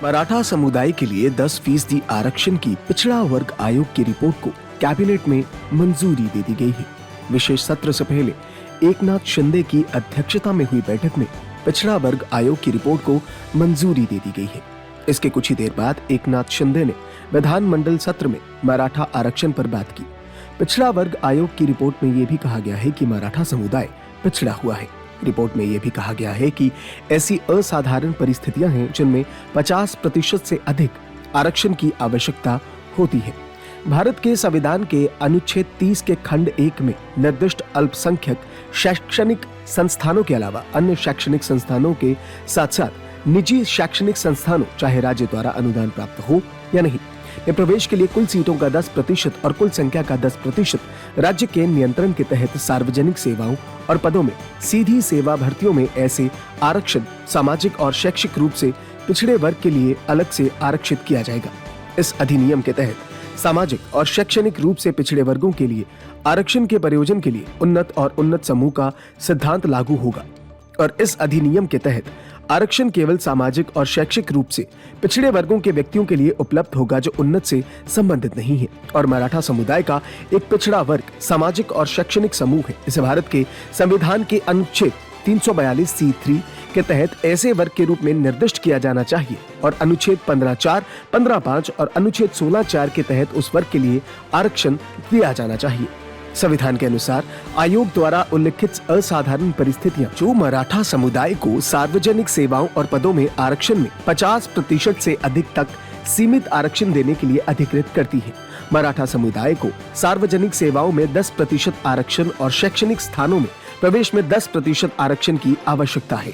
मराठा समुदाय के लिए 10% आरक्षण की पिछड़ा वर्ग आयोग की रिपोर्ट को कैबिनेट में मंजूरी दे दी गई है। विशेष सत्र से पहले एकनाथ शिंदे की अध्यक्षता में हुई बैठक में पिछड़ा वर्ग आयोग की रिपोर्ट को मंजूरी दे दी गई है। इसके कुछ ही देर बाद एकनाथ शिंदे ने विधानमंडल सत्र में मराठा आरक्षण पर बात की। पिछड़ा वर्ग आयोग की रिपोर्ट में यह भी कहा गया है कि मराठा समुदाय पिछड़ा हुआ है। रिपोर्ट में यह भी कहा गया है कि ऐसी असाधारण परिस्थितियां हैं जिनमें 50% से अधिक आरक्षण की आवश्यकता होती है। भारत के संविधान के अनुच्छेद 30 के खंड 1 में निर्दिष्ट अल्पसंख्यक शैक्षणिक संस्थानों के अलावा अन्य शैक्षणिक संस्थानों के साथ साथ निजी शैक्षणिक संस्थानों, चाहे राज्य द्वारा अनुदान प्राप्त हो या नहीं, में प्रवेश के लिए कुल सीटों का 10% और कुल संख्या का 10% राज्य के नियंत्रण के तहत सार्वजनिक सेवाओं और पदों में सीधी सेवा भर्तियों में ऐसे आरक्षण सामाजिक और शैक्षिक रूप से पिछड़े वर्ग के लिए अलग से आरक्षित किया जाएगा। इस अधिनियम के तहत सामाजिक और शैक्षणिक रूप से पिछड़े वर्गों के लिए आरक्षण के प्रयोजन के लिए उन्नत और उन्नत समूह का सिद्धांत लागू होगा और इस अधिनियम के तहत आरक्षण केवल सामाजिक और शैक्षिक रूप से पिछड़े वर्गों के व्यक्तियों के लिए उपलब्ध होगा जो उन्नत से संबंधित नहीं है और मराठा समुदाय का एक पिछड़ा वर्ग सामाजिक और शैक्षणिक समूह है। इसे भारत के संविधान के अनुच्छेद 342(c)(3) के तहत ऐसे वर्ग के रूप में निर्दिष्ट किया जाना चाहिए और अनुच्छेद 15(4), 15(5) और अनुच्छेद 16(4) के तहत उस वर्ग के लिए आरक्षण दिया जाना चाहिए। संविधान के अनुसार आयोग द्वारा उल्लिखित असाधारण परिस्थितियां जो मराठा समुदाय को सार्वजनिक सेवाओं और पदों में आरक्षण में 50% से अधिक तक सीमित आरक्षण देने के लिए अधिकृत करती है। मराठा समुदाय को सार्वजनिक सेवाओं में 10% आरक्षण और शैक्षणिक स्थानों में प्रवेश में 10% आरक्षण की आवश्यकता है।